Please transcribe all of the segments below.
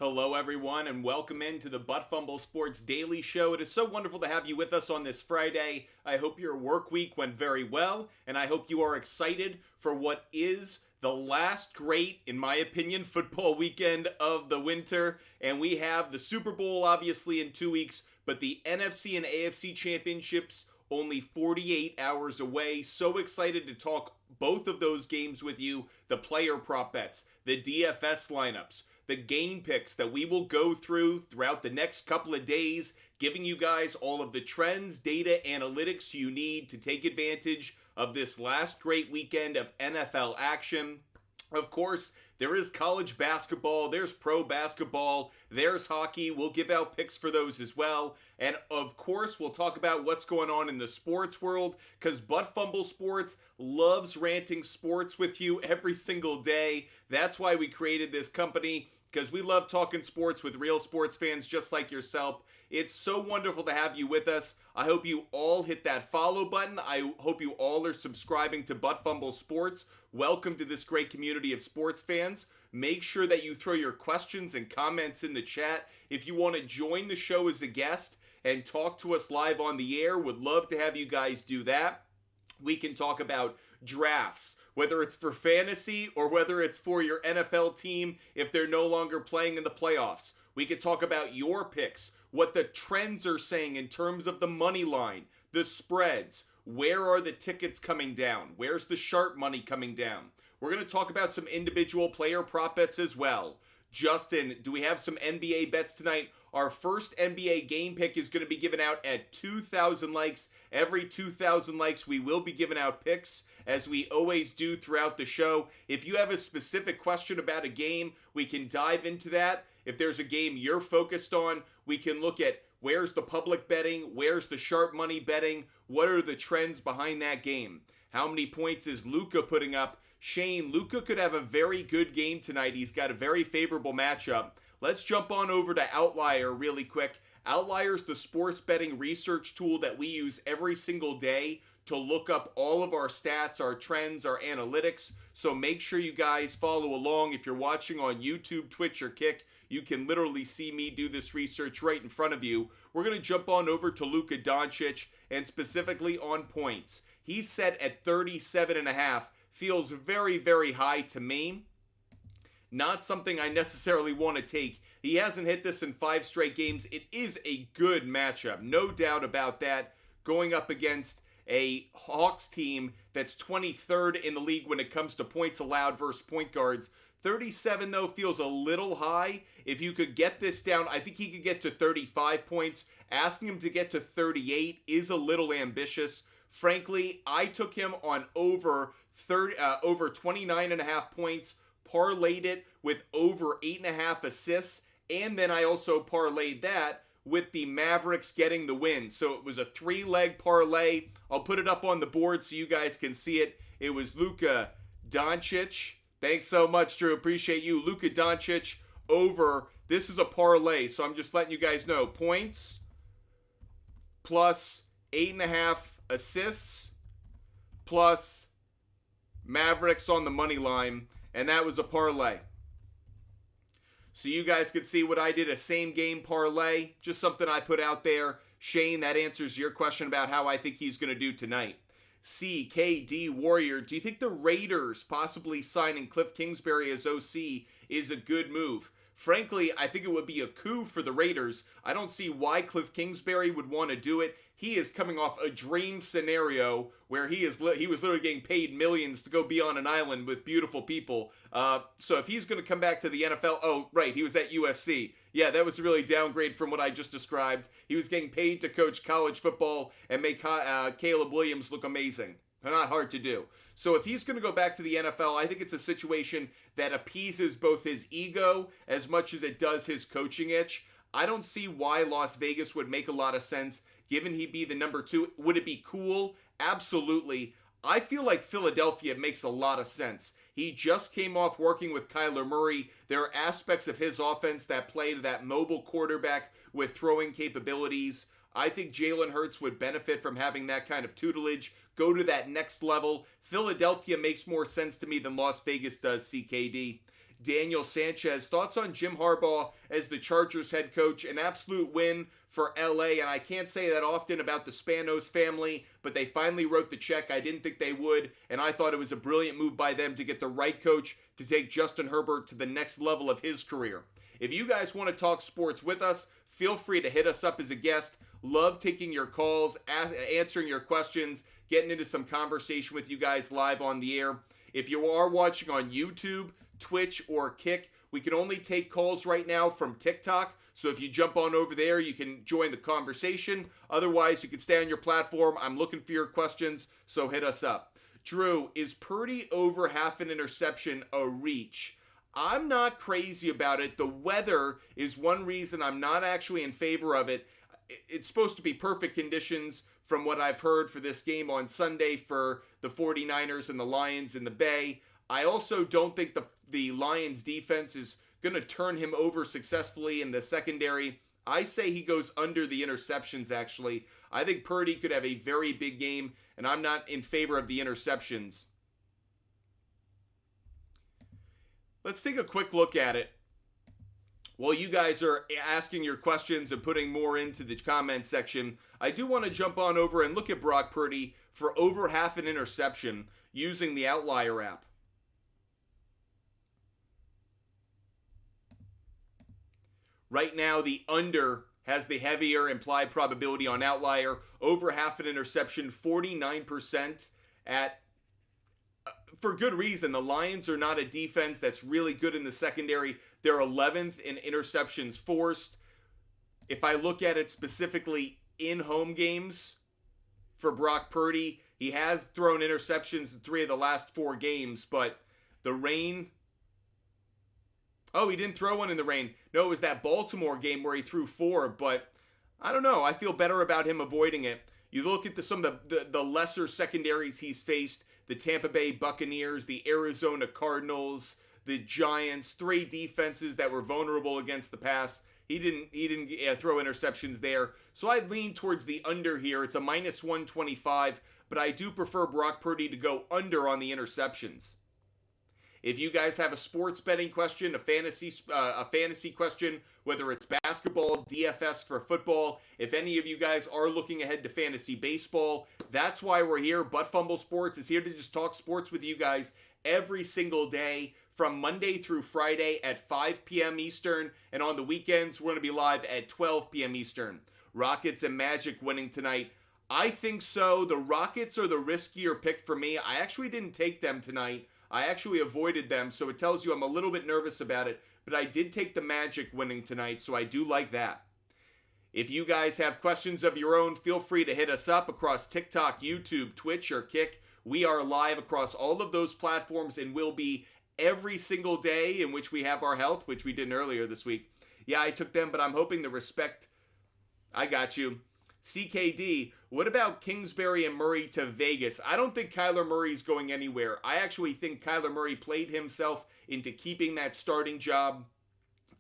Hello, everyone, and welcome into the Butt Fumble Sports Daily Show. It is so wonderful to have you with us on this Friday. I hope your work week went very well, and I hope you are excited for what is the last great, in my opinion, football weekend of the winter. And we have the Super Bowl, obviously, in 2 weeks, but the NFC and AFC championships only 48 hours away. So excited to talk both of those games with you, the player prop bets, the DFS lineups, the game picks that we will go through throughout the next couple of days, giving you guys all of the trends, data, analytics you need to take advantage of this last great weekend of NFL action. Of course, there is college basketball, there's pro basketball, there's hockey. We'll give out picks for those as well. And of course, we'll talk about what's going on in the sports world, because Butt Fumble Sports loves ranting sports with you every single day. That's why we created this company, because we love talking sports with real sports fans just like yourself. It's so wonderful to have you with us. I hope you all hit that follow button. I hope you all are subscribing to Butt Fumble Sports. Welcome to this great community of sports fans. Make sure that you throw your questions and comments in the chat. If you want to join the show as a guest and talk to us live on the air, would love to have you guys do that. We can talk about drafts, whether it's for fantasy or whether it's for your NFL team if they're no longer playing in the playoffs. We could talk about your picks, what the trends are saying in terms of the money line, the spreads, where are the tickets coming down, where's the sharp money coming down. We're going to talk about some individual player prop bets as well. Justin, do we have some NBA bets tonight? Our first NBA game pick is going to be given out at 2,000 likes. Every 2,000 likes, we will be giving out picks, as we always do throughout the show. If you have a specific question about a game, we can dive into that. If there's a game you're focused on, we can look at where's the public betting, where's the sharp money betting, what are the trends behind that game. How many points is Luka putting up? Shane, Luka could have a very good game tonight. He's got a very favorable matchup. Let's jump on over to Outlier really quick. Outlier's the sports betting research tool that we use every single day to look up all of our stats, our trends, our analytics. So make sure you guys follow along. If you're watching on YouTube, Twitch, or Kick, you can literally see me do this research right in front of you. We're going to jump on over to Luka Doncic, and specifically on points. He's set at 37.5. Feels very, very high to me. Not something I necessarily want to take. He hasn't hit this in 5 straight games. It is a good matchup, no doubt about that, going up against a Hawks team that's 23rd in the league when it comes to points allowed versus point guards. 37, though, feels a little high. If you could get this down, I think he could get to 35 points. Asking him to get to 38 is a little ambitious. Frankly, I took him on over 29.5 points, parlayed it with over 8.5 assists, and then I also parlayed that with the Mavericks getting the win. So it was a 3-leg parlay. I'll put it up on the board so you guys can see it. It was Luka Doncic. Thanks so much, Drew. Appreciate you. Luka Doncic over. This is a parlay, so I'm just letting you guys know. Points plus 8.5 assists plus Mavericks on the money line, and that was a parlay. So you guys could see what I did, a same game parlay, just something I put out there. Shane, that answers your question about how I think he's going to do tonight. CKD Warrior, do you think the Raiders possibly signing Cliff Kingsbury as OC is a good move? Frankly, I think it would be a coup for the Raiders. I don't see why Cliff Kingsbury would want to do it. He is coming off a dream scenario where he was literally getting paid millions to go be on an island with beautiful people. So if he's going to come back to the NFL, oh, right, he was at USC. Yeah, that was a really downgrade from what I just described. He was getting paid to coach college football and make Caleb Williams look amazing. Not hard to do. So if he's going to go back to the NFL, I think it's a situation that appeases both his ego as much as it does his coaching itch. I don't see why Las Vegas would make a lot of sense, given he'd be the number 2. Would it be cool? Absolutely. I feel like Philadelphia makes a lot of sense. He just came off working with Kyler Murray. There are aspects of his offense that play to that mobile quarterback with throwing capabilities. I think Jalen Hurts would benefit from having that kind of tutelage, go to that next level. Philadelphia makes more sense to me than Las Vegas does, CKD. Daniel Sanchez. Thoughts on Jim Harbaugh as the Chargers head coach? An absolute win for LA, and I can't say that often about the Spanos family, but they finally wrote the check. I didn't think they would, and I thought it was a brilliant move by them to get the right coach to take Justin Herbert to the next level of his career. If you guys want to talk sports with us, feel free to hit us up as a guest. Love taking your calls, answering your questions, getting into some conversation with you guys live on the air. If you are watching on YouTube, Twitch, or Kick, we can only take calls right now from TikTok. So if you jump on over there, you can join the conversation. Otherwise, you can stay on your platform. I'm looking for your questions, so hit us up. Drew, is Purdy over half an interception a reach? I'm not crazy about it. The weather is one reason I'm not actually in favor of it. It's supposed to be perfect conditions from what I've heard for this game on Sunday for the 49ers and the Lions in the Bay. I also don't think the Lions defense is going to turn him over successfully in the secondary. I say he goes under the interceptions, actually. I think Purdy could have a very big game, and I'm not in favor of the interceptions. Let's take a quick look at it. While you guys are asking your questions and putting more into the comment section, I do want to jump on over and look at Brock Purdy for over half an interception using the Outlier app. Right now, the under has the heavier implied probability on Outlier. Over half an interception, 49% at, for good reason. The Lions are not a defense that's really good in the secondary. They're 11th in interceptions forced. If I look at it specifically in home games for Brock Purdy, he has thrown interceptions in 3 of the last 4 games, but the rain... Oh, he didn't throw one in the rain. No, it was that Baltimore game where he threw 4, but I don't know. I feel better about him avoiding it. You look at some of the lesser secondaries he's faced, the Tampa Bay Buccaneers, the Arizona Cardinals, the Giants, 3 defenses that were vulnerable against the pass. He didn't throw interceptions there. So I'd lean towards the under here. It's a minus 125, but I do prefer Brock Purdy to go under on the interceptions. If you guys have a sports betting question, a fantasy question, whether it's basketball, DFS for football, if any of you guys are looking ahead to fantasy baseball, that's why we're here. Butt Fumble Sports is here to just talk sports with you guys every single day from Monday through Friday at 5 p.m. Eastern, and on the weekends, we're going to be live at 12 p.m. Eastern. Rockets and Magic winning tonight. I think so. The Rockets are the riskier pick for me. I actually didn't take them tonight. I actually avoided them, so it tells you I'm a little bit nervous about it. But I did take the Magic winning tonight, so I do like that. If you guys have questions of your own, feel free to hit us up across TikTok, YouTube, Twitch, or Kick. We are live across all of those platforms and will be every single day in which we have our health, which we did earlier this week. Yeah, I took them, but I'm hoping to respect. I got you. CKD, what about Kingsbury and Murray to Vegas? I don't think Kyler Murray's going anywhere. I actually think Kyler Murray played himself into keeping that starting job.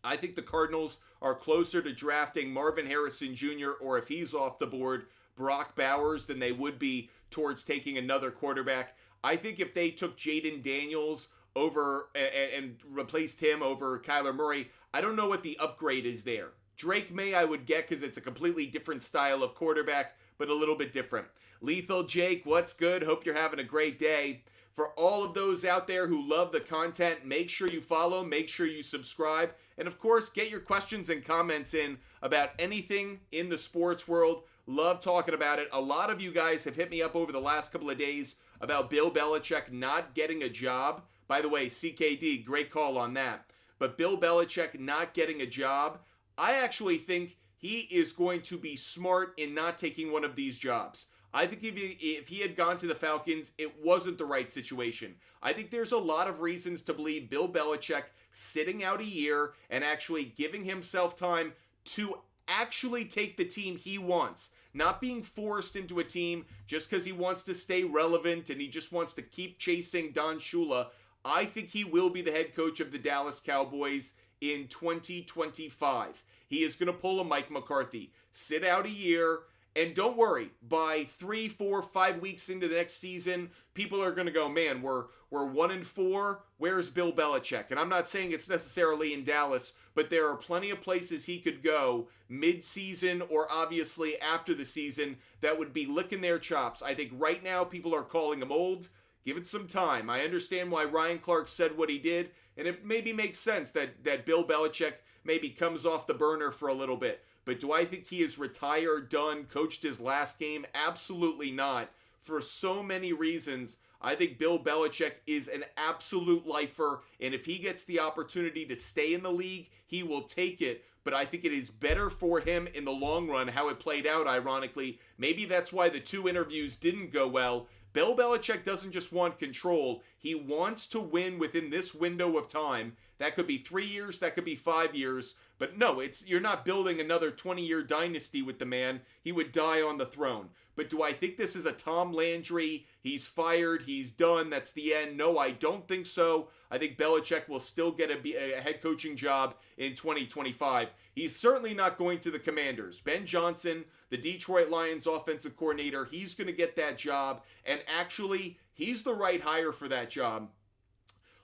I think the Cardinals are closer to drafting Marvin Harrison Jr. or, if he's off the board, Brock Bowers than they would be towards taking another quarterback. I think if they took Jaden Daniels over and replaced him over Kyler Murray, I don't know what the upgrade is there. Drake May I would get because it's a completely different style of quarterback, but a little bit different. Lethal Jake, what's good? Hope you're having a great day. For all of those out there who love the content, make sure you follow, make sure you subscribe, and of course, get your questions and comments in about anything in the sports world. Love talking about it. A lot of you guys have hit me up over the last couple of days about Bill Belichick not getting a job. By the way, CKD, great call on that. But Bill Belichick not getting a job, I actually think he is going to be smart in not taking one of these jobs. I think if he had gone to the Falcons, it wasn't the right situation. I think there's a lot of reasons to believe Bill Belichick sitting out a year and actually giving himself time to actually take the team he wants. Not being forced into a team just because he wants to stay relevant and he just wants to keep chasing Don Shula. I think he will be the head coach of the Dallas Cowboys in 2025. He is going to pull a Mike McCarthy. Sit out a year And don't worry, by 3, 4, 5 weeks into the next season, people are going to go, man, we're 1-4. Where's Bill Belichick? And I'm not saying it's necessarily in Dallas, but there are plenty of places he could go mid-season or obviously after the season that would be licking their chops. I think right now people are calling him old. Give it some time. I understand why Ryan Clark said what he did, and it maybe makes sense that Bill Belichick maybe comes off the burner for a little bit. But do I think he is retired, done, coached his last game? Absolutely not. For so many reasons, I think Bill Belichick is an absolute lifer, and if he gets the opportunity to stay in the league, he will take it. But I think it is better for him in the long run how it played out, ironically. Maybe that's why the 2 interviews didn't go well. Bill Belichick doesn't just want control. He wants to win within this window of time. That could be 3 years, that could be 5 years. But no, you're not building another 20-year dynasty with the man. He would die on the throne. But do I think this is a Tom Landry, he's fired, he's done, that's the end? No, I don't think so. I think Belichick will still get a head coaching job in 2025. He's certainly not going to the Commanders. Ben Johnson, the Detroit Lions offensive coordinator, he's going to get that job. And actually, he's the right hire for that job.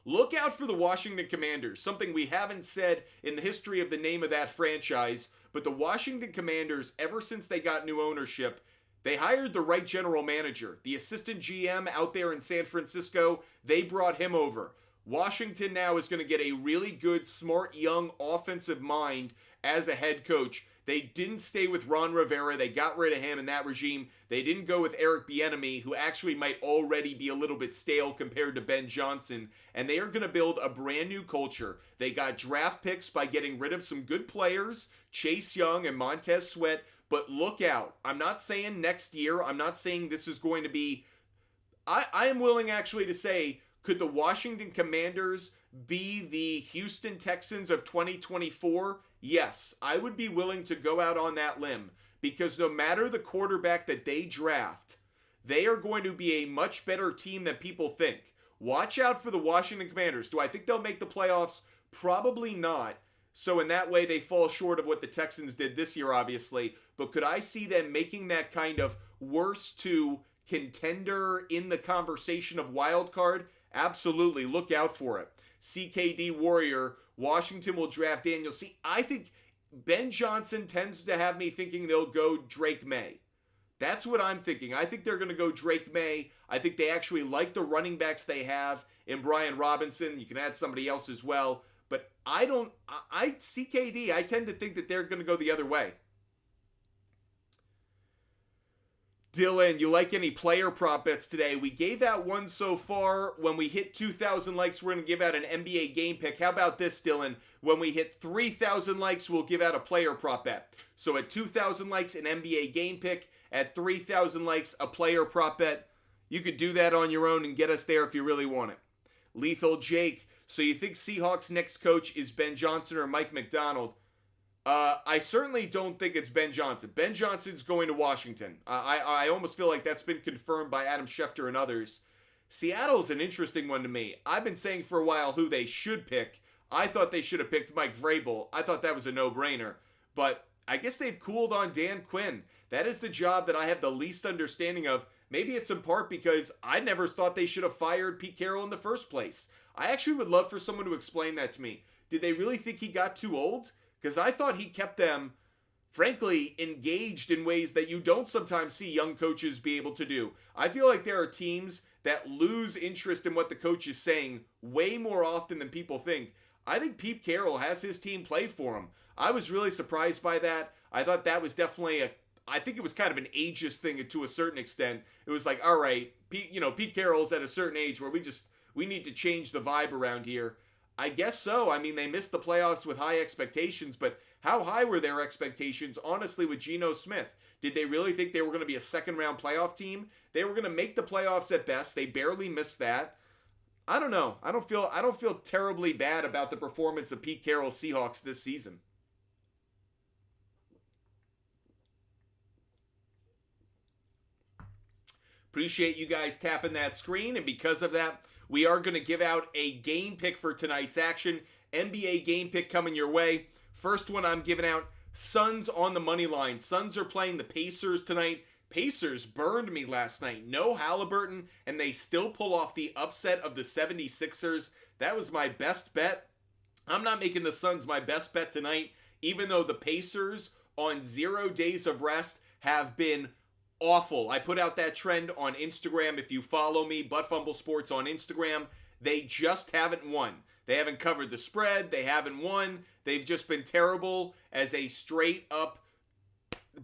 Look out for the Washington Commanders, something we haven't said in the history of the name of that franchise, but the Washington Commanders, ever since they got new ownership, they hired the right general manager. The assistant GM out there in San Francisco, they brought him over. Washington now is going to get a really good, smart, young offensive mind as a head coach. They didn't stay with Ron Rivera. They got rid of him in that regime. They didn't go with Eric Bieniemy, who actually might already be a little bit stale compared to Ben Johnson. And they are going to build a brand new culture. They got draft picks by getting rid of some good players, Chase Young and Montez Sweat. But look out. I'm not saying next year. I'm not saying this is going to be... I am willing actually to say, could the Washington Commanders be the Houston Texans of 2024? Yes, I would be willing to go out on that limb, because no matter the quarterback that they draft, they are going to be a much better team than people think. Watch out for the Washington Commanders. Do I think they'll make the playoffs? Probably not. So in that way, they fall short of what the Texans did this year, obviously. But could I see them making that kind of worst to contender in the conversation of wild card? Absolutely. Look out for it. CKD Warrior, Washington will draft Daniel. See, I think Ben Johnson tends to have me thinking they'll go Drake May. That's what I'm thinking. I think they're going to go Drake May. I think they actually like the running backs they have in Brian Robinson. You can add somebody else as well. But CKD, I tend to think that they're going to go the other way. Dylan, you like any player prop bets today? We gave out one so far. When we hit 2,000 likes, we're going to give out an NBA game pick. How about this, Dylan? When we hit 3,000 likes, we'll give out a player prop bet. So at 2,000 likes, an NBA game pick. At 3,000 likes, a player prop bet. You could do that on your own and get us there if you really want it. Lethal Jake, so you think Seahawks' next coach is Ben Johnson or Mike McDonald? I certainly don't think it's Ben Johnson. Ben Johnson's going to Washington. I almost feel like that's been confirmed by Adam Schefter and others. Seattle's an interesting one to me. I've been saying for a while who they should pick. I thought they should have picked Mike Vrabel. I thought that was a no-brainer. But I guess they've cooled on Dan Quinn. That is the job that I have the least understanding of. Maybe it's in part because I never thought they should have fired Pete Carroll in the first place. I actually would love for someone to explain that to me. Did they really think he got too old? Because I thought he kept them, frankly, engaged in ways that you don't sometimes see young coaches be able to do. I feel like there are teams that lose interest in what the coach is saying way more often than people think. I think Pete Carroll has his team play for him. I was really surprised by that. I thought that was definitely I think it was kind of an ageist thing to a certain extent. It was like, all right, Pete Carroll's at a certain age where we need to change the vibe around here. I guess so. I mean, they missed the playoffs with high expectations, but how high were their expectations, honestly, with Geno Smith? Did they really think they were going to be a second-round playoff team? They were going to make the playoffs at best. They barely missed that. I don't know. I don't feel terribly bad about the performance of Pete Carroll's Seahawks this season. Appreciate you guys tapping that screen, and because of that, we are going to give out a game pick for tonight's action. NBA game pick coming your way. First one I'm giving out, Suns on the money line. Suns are playing the Pacers tonight. Pacers burned me last night. No Halliburton, and they still pull off the upset of the 76ers. That was my best bet. I'm not making the Suns my best bet tonight, even though the Pacers on 0 days of rest have been awful. I put out that trend on Instagram. If you follow me, Butt Fumble Sports on Instagram, they just haven't won. They haven't covered the spread. They haven't won. They've just been terrible as a straight up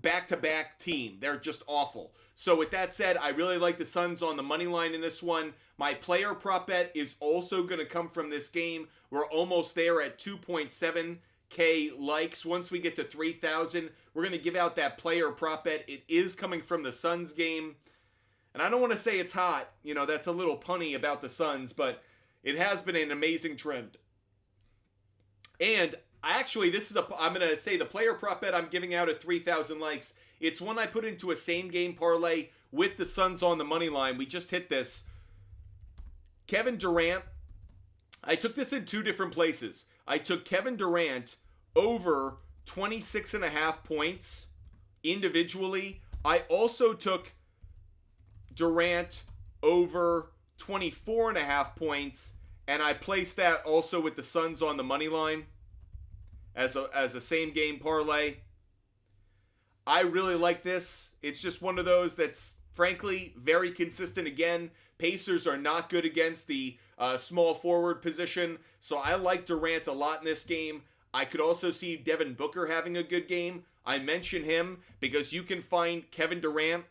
back-to-back team. They're just awful. So with that said, I really like the Suns on the money line in this one. My player prop bet is also going to come from this game. We're almost there at 2.7K likes. Once we get to 3,000, we're going to give out that player prop bet. It is coming from the Suns game. And I don't want to say it's hot. You know, that's a little punny about the Suns, but it has been an amazing trend. And actually, I'm going to say the player prop bet I'm giving out at 3,000 likes. It's one I put into a same game parlay with the Suns on the money line. We just hit this. Kevin Durant. I took this in two different places. I took Kevin Durant over 26.5 points individually. I also took Durant over 24.5 points, and I placed that also with the Suns on the money line as a same game parlay. I really like this. It's just one of those that's frankly very consistent. Again, Pacers are not good against the small forward position, so I like Durant a lot in this game. I could also see Devin Booker having a good game. I mention him because you can find Kevin Durant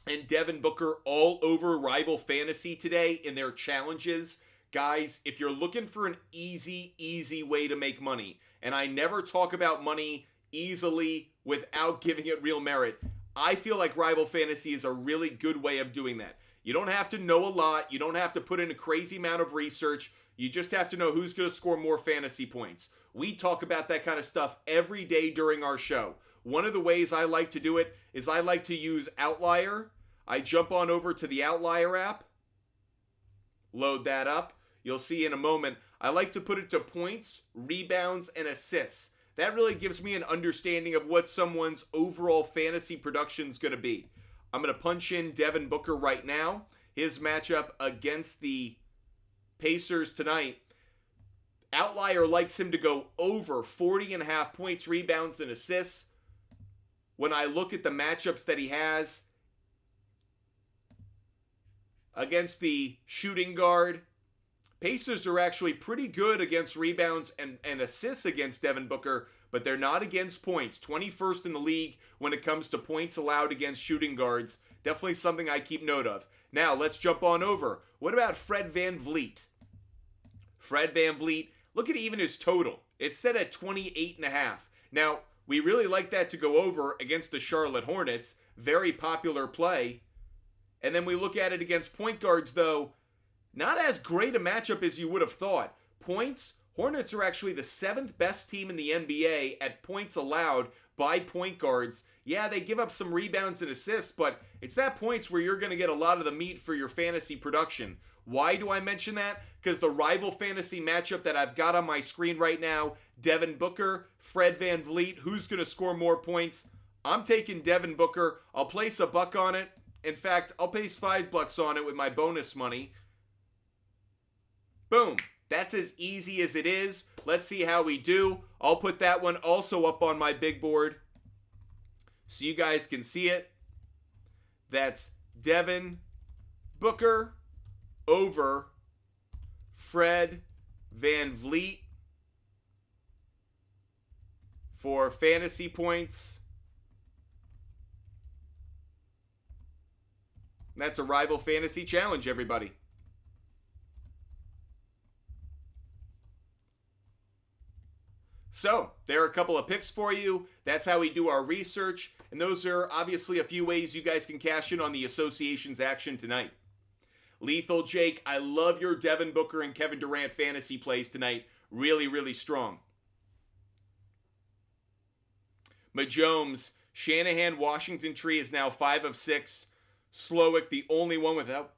and Devin Booker all over Rival Fantasy today in their challenges. Guys, if you're looking for an easy way to make money, and I never talk about money easily without giving it real merit, I feel like Rival Fantasy is a really good way of doing that. You don't have to know a lot. You don't have to put in a crazy amount of research. You just have to know who's going to score more fantasy points. We talk about that kind of stuff every day during our show. One of the ways I like to do it is I like to use Outlier. I jump on over to the Outlier app, load that up. You'll see in a moment, I like to put it to points, rebounds, and assists. That really gives me an understanding of what someone's overall fantasy production is going to be. I'm going to punch in Devin Booker right now. His matchup against the Pacers tonight. Outlier likes him to go over 40.5 points, rebounds, and assists. When I look at the matchups that he has against the shooting guard, Pacers are actually pretty good against rebounds and assists against Devin Booker, but they're not against points. 21st in the league when it comes to points allowed against shooting guards. Definitely something I keep note of. Now, let's jump on over. What about Fred VanVleet? Fred VanVleet, look at even his total. It's set at 28.5. Now, we really like that to go over against the Charlotte Hornets. Very popular play. And then we look at it against point guards, though. Not as great a matchup as you would have thought. Points, Hornets are actually the 7th best team in the NBA at points allowed by point guards. Yeah, they give up some rebounds and assists, but it's that points where you're going to get a lot of the meat for your fantasy production. Why do I mention that? Because the Rival Fantasy matchup that I've got on my screen right now, Devin Booker, Fred VanVleet, who's going to score more points? I'm taking Devin Booker. I'll place a buck on it. In fact, I'll place $5 on it with my bonus money. Boom. That's as easy as it is. Let's see how we do. I'll put that one also up on my big board so you guys can see it. That's Devin Booker over Fred VanVleet for fantasy points. That's a Rival Fantasy challenge, everybody. So, there are a couple of picks for you. That's how we do our research. And those are obviously a few ways you guys can cash in on the association's action tonight. Lethal Jake, I love your Devin Booker and Kevin Durant fantasy plays tonight. Really strong. Majomes, Shanahan, Washington Tree is now 5 of 6. Slowick, the only one without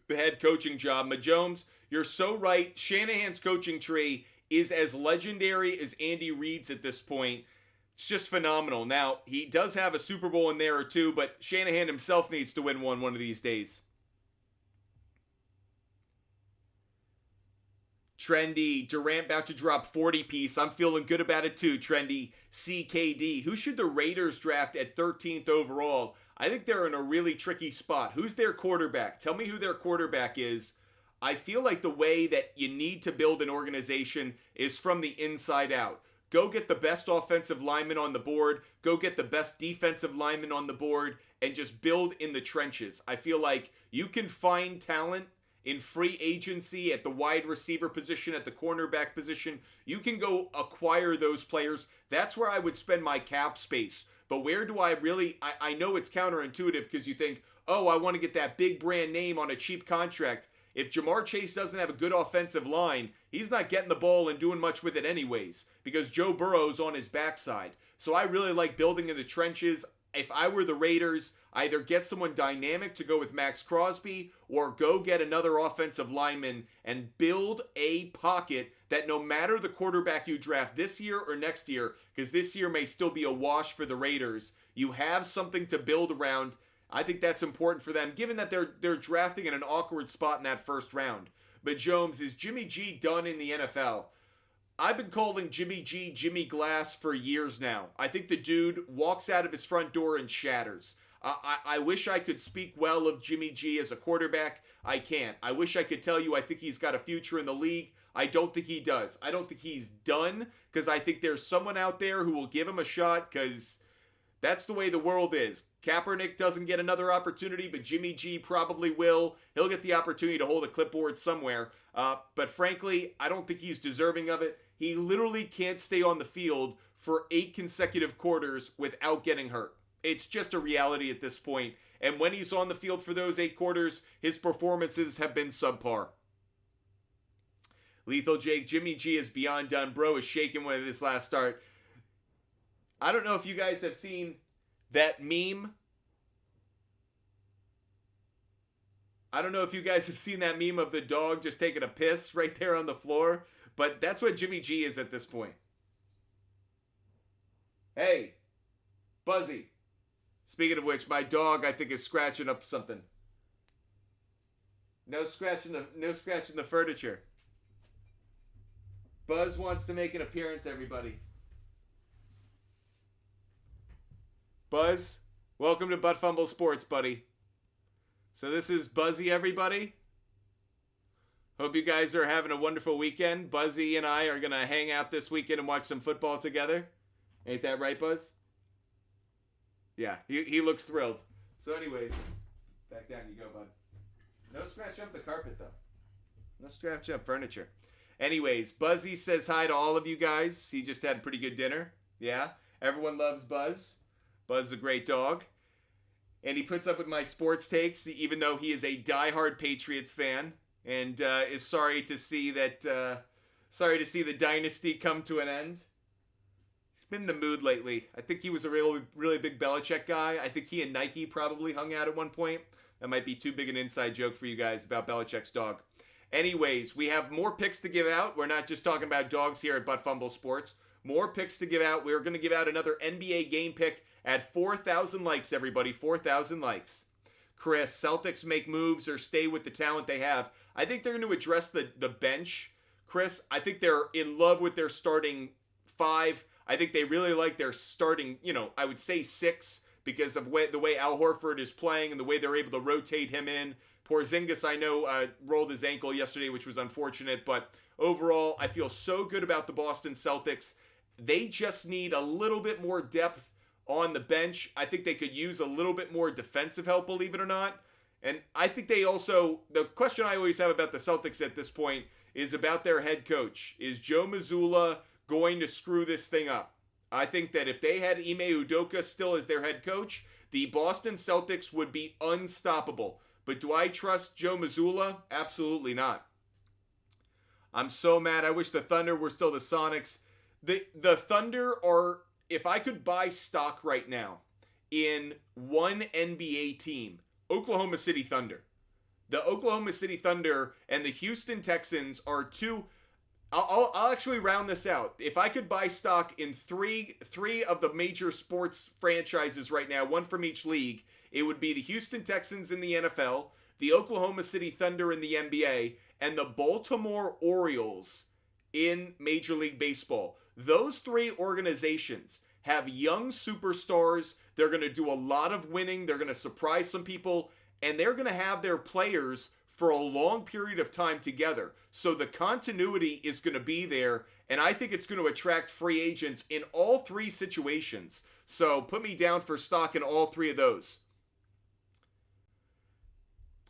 the head coaching job. Majomes, you're so right. Shanahan's coaching tree is as legendary as Andy Reid's at this point. It's just phenomenal. Now, he does have a Super Bowl in there or two, but Shanahan himself needs to win one of these days. Trendy, Durant about to drop 40 piece. I'm feeling good about it too, Trendy. CKD. Who should the Raiders draft at 13th overall? I think they're in a really tricky spot. Who's their quarterback? Tell me who their quarterback is. I feel like the way that you need to build an organization is from the inside out. Go get the best offensive lineman on the board. Go get the best defensive lineman on the board and just build in the trenches. I feel like you can find talent in free agency at the wide receiver position, at the cornerback position. You can go acquire those players. That's where I would spend my cap space. But where do I really, I know it's counterintuitive because you think, oh, I want to get that big brand name on a cheap contract. If Jamar Chase doesn't have a good offensive line, he's not getting the ball and doing much with it anyways because Joe Burrow's on his backside. So I really like building in the trenches. If I were the Raiders, either get someone dynamic to go with Max Crosby or go get another offensive lineman and build a pocket that no matter the quarterback you draft this year or next year, because this year may still be a wash for the Raiders, you have something to build around. I think that's important for them, given that they're drafting in an awkward spot in that first round. But Jones, is Jimmy G done in the NFL? I've been calling Jimmy G Jimmy Glass for years now. I think the dude walks out of his front door and shatters. I wish I could speak well of Jimmy G as a quarterback. I can't. I wish I could tell you I think he's got a future in the league. I don't think he does. I don't think he's done because I think there's someone out there who will give him a shot because that's the way the world is. Kaepernick doesn't get another opportunity, but Jimmy G probably will. He'll get the opportunity to hold a clipboard somewhere. But frankly, I don't think he's deserving of it. He literally can't stay on the field for 8 consecutive quarters without getting hurt. It's just a reality at this point. And when he's on the field for those 8 quarters, his performances have been subpar. Lethal Jake, Jimmy G is beyond done. Bro is shaking with his last start. I don't know if you guys have seen that meme. I don't know if you guys have seen that meme of the dog just taking a piss right there on the floor. But that's what Jimmy G is at this point. Hey, Buzzy. Speaking of which, my dog, I think, is scratching up something. No scratching the furniture. Buzz wants to make an appearance, everybody. Buzz, welcome to Butt Fumble Sports, buddy. So this is Buzzy, everybody. Hope you guys are having a wonderful weekend. Buzzy and I are going to hang out this weekend and watch some football together. Ain't that right, Buzz? Yeah, he looks thrilled. So anyways, back down you go, bud. No scratch up the carpet, though. No scratch up furniture. Anyways, Buzzy says hi to all of you guys. He just had a pretty good dinner. Yeah, everyone loves Buzz. Buzz is a great dog. And he puts up with my sports takes, even though he is a diehard Patriots fan. And is sorry to see the dynasty come to an end. He's been in the mood lately. I think he was a really big Belichick guy. I think he and Nike probably hung out at one point. That might be too big an inside joke for you guys about Belichick's dog. Anyways, we have more picks to give out. We're not just talking about dogs here at Butt Fumble Sports. More picks to give out. We're going to give out another NBA game pick at 4,000 likes, everybody. 4,000 likes. Chris, Celtics make moves or stay with the talent they have. I think they're going to address the bench. Chris, I think they're in love with their starting 5. I think they really like their starting, I would say 6 because of the way Al Horford is playing and the way they're able to rotate him in. Porzingis, I know, rolled his ankle yesterday, which was unfortunate. But overall, I feel so good about the Boston Celtics. They just need a little bit more depth on the bench. I think they could use a little bit more defensive help, believe it or not. And I think they also, the question I always have about the Celtics at this point is about their head coach. Is Joe Mazzulla going to screw this thing up? I think that if they had Ime Udoka still as their head coach, the Boston Celtics would be unstoppable. But do I trust Joe Mazzulla? Absolutely not. I'm so mad. I wish the Thunder were still the Sonics. The Thunder are, if I could buy stock right now in one NBA team, Oklahoma City Thunder. The Oklahoma City Thunder and the Houston Texans are two. I'll actually round this out. If I could buy stock in three of the major sports franchises right now, one from each league, it would be the Houston Texans in the NFL, the Oklahoma City Thunder in the NBA, and the Baltimore Orioles in Major League Baseball. Those three organizations have young superstars. They're going to do a lot of winning. They're going to surprise some people, and they're going to have their players for a long period of time together. So the continuity is going to be there, and I think it's going to attract free agents in all three situations. So put me down for stock in all three of those.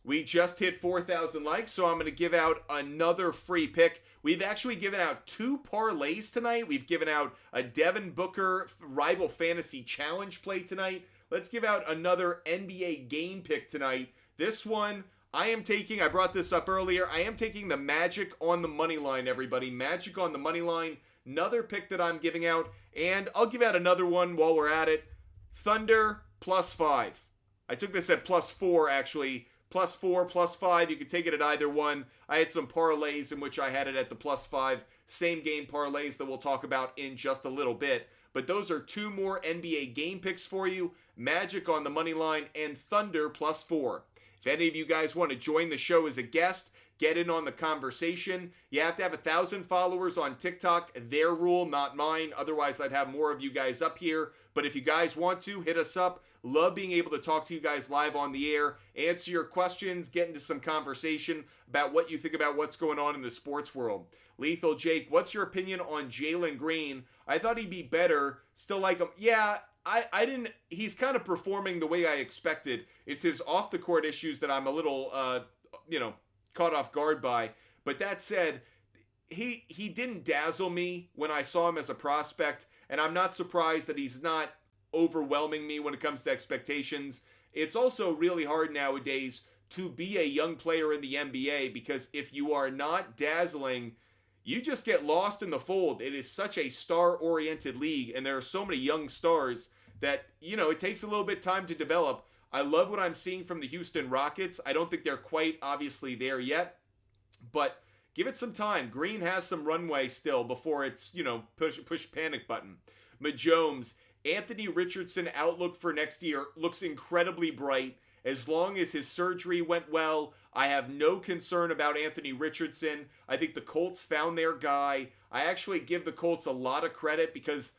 We just hit 4,000 likes, so I'm going to give out another free pick. We've actually given out 2 parlays tonight. We've given out a Devin Booker Rival Fantasy Challenge play tonight. Let's give out another NBA game pick tonight. This one, I brought this up earlier, I am taking the Magic on the money line, everybody. Magic on the money line. Another pick that I'm giving out, and I'll give out another one while we're at it. Thunder +5. I took this at +4, actually. +4, +5, you can take it at either one. I had some parlays in which I had it at the +5. Same game parlays that we'll talk about in just a little bit. But those are 2 more NBA game picks for you. Magic on the money line and Thunder +4. If any of you guys want to join the show as a guest, get in on the conversation. You have to have 1,000 followers on TikTok. Their rule, not mine. Otherwise, I'd have more of you guys up here. But if you guys want to, hit us up. Love being able to talk to you guys live on the air, answer your questions, get into some conversation about what you think about what's going on in the sports world. Lethal Jake, what's your opinion on Jalen Green? I thought he'd be better. Still like him. Yeah, I didn't. He's kind of performing the way I expected. It's his off the court issues that I'm a little, caught off guard by. But that said, he didn't dazzle me when I saw him as a prospect, and I'm not surprised that he's not overwhelming me when it comes to expectations. It's also really hard nowadays to be a young player in the NBA because if you are not dazzling, you just get lost in the fold. It is such a star-oriented league, and there are so many young stars that, it takes a little bit of time to develop. I love what I'm seeing from the Houston Rockets. I don't think they're quite obviously there yet, but give it some time. Green has some runway still before it's, push panic button. Majomes, Anthony Richardson outlook for next year looks incredibly bright. As long as his surgery went well, I have no concern about Anthony Richardson. I think the Colts found their guy. I actually give the Colts a lot of credit because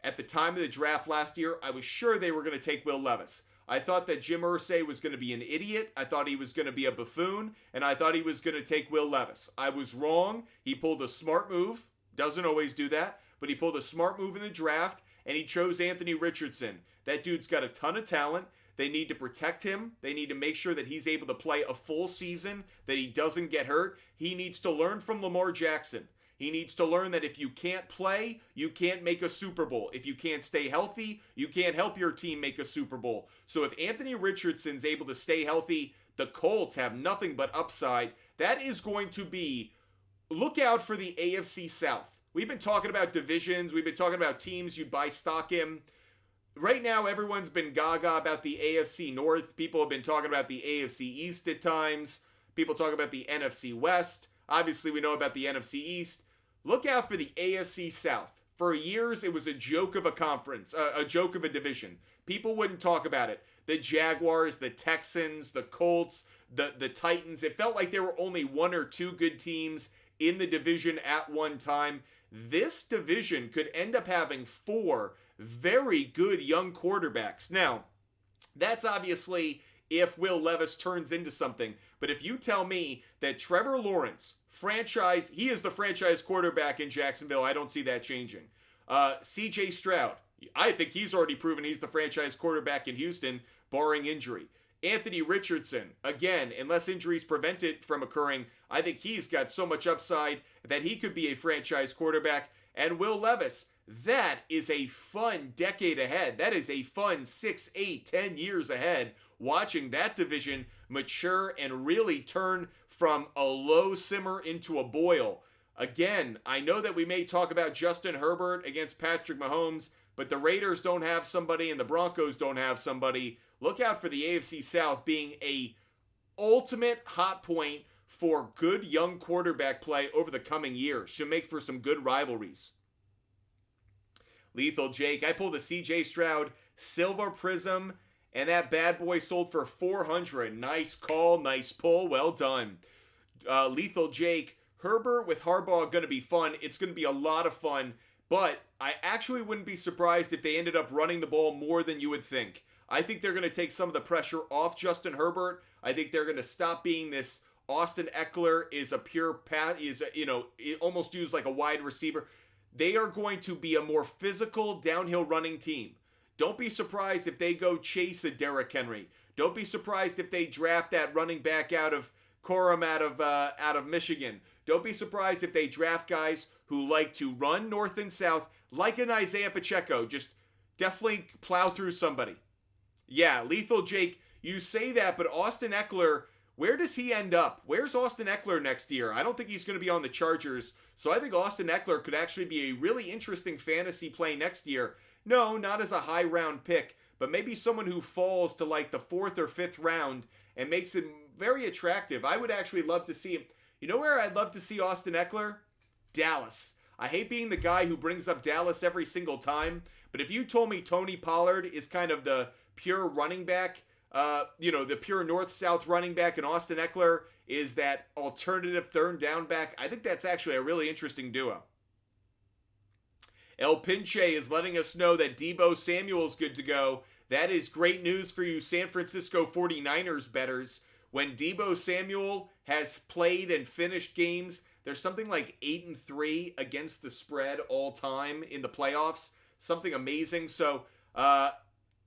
at the time of the draft last year, I was sure they were going to take Will Levis. I thought that Jim Irsay was going to be an idiot. I thought he was going to be a buffoon, and I thought he was going to take Will Levis. I was wrong. He pulled a smart move. Doesn't always do that, but he pulled a smart move in the draft, and he chose Anthony Richardson. That dude's got a ton of talent. They need to protect him. They need to make sure that he's able to play a full season, that he doesn't get hurt. He needs to learn from Lamar Jackson. He needs to learn that if you can't play, you can't make a Super Bowl. If you can't stay healthy, you can't help your team make a Super Bowl. So if Anthony Richardson's able to stay healthy, the Colts have nothing but upside. That is going to be, look out for the AFC South. We've been talking about divisions. We've been talking about teams you buy stock in. Right now, everyone's been gaga about the AFC North. People have been talking about the AFC East at times. People talk about the NFC West. Obviously, we know about the NFC East. Look out for the AFC South. For years, it was a joke of a conference, a joke of a division. People wouldn't talk about it. The Jaguars, the Texans, the Colts, the Titans. It felt like there were only 1 or 2 good teams in the division at one time. This division could end up having 4 very good young quarterbacks. Now, that's obviously if Will Levis turns into something. But if you tell me that Trevor Lawrence, he is the franchise quarterback in Jacksonville, I don't see that changing. CJ Stroud, I think he's already proven he's the franchise quarterback in Houston, barring injury. Anthony Richardson, again, unless injuries prevent it from occurring, I think he's got so much upside that he could be a franchise quarterback. And Will Levis, that is a fun decade ahead. That is a fun 6, 8, 10 years ahead, watching that division mature and really turn from a low simmer into a boil. Again, I know that we may talk about Justin Herbert against Patrick Mahomes, but the Raiders don't have somebody and the Broncos don't have somebody. Look out for the AFC South being a ultimate hot point for good young quarterback play over the coming years. Should make for some good rivalries. Lethal Jake, I pulled a CJ Stroud Silver Prism, and that bad boy sold for $400. Nice call, nice pull, well done. Lethal Jake, Herbert with Harbaugh going to be fun. It's going to be a lot of fun, but I actually wouldn't be surprised if they ended up running the ball more than you would think. I think they're going to take some of the pressure off Justin Herbert. I think they're going to stop being this Austin Eckler is a pure pass, almost used like a wide receiver. They are going to be a more physical downhill running team. Don't be surprised if they go chase a Derrick Henry. Don't be surprised if they draft that running back out of Corum out of Michigan. Don't be surprised if they draft guys who like to run north and south like an Isaiah Pacheco. Just definitely plow through somebody. Yeah, Lethal Jake, you say that, but Austin Eckler, where does he end up? Where's Austin Eckler next year? I don't think he's going to be on the Chargers, so I think Austin Eckler could actually be a really interesting fantasy play next year. No, not as a high round pick, but maybe someone who falls to like the 4th or 5th round and makes him very attractive. I would actually love to see him. You know where I'd love to see Austin Eckler? Dallas. I hate being the guy who brings up Dallas every single time, but if you told me Tony Pollard is kind of the pure running back, the pure north-south running back, and Austin Eckler is that alternative third down back, I think that's actually a really interesting duo. El Pinche is letting us know that Deebo Samuel's good to go. That is great news for you San Francisco 49ers bettors. When Deebo Samuel has played and finished games, there's something like 8-3 against the spread all time in the playoffs. Something amazing. So,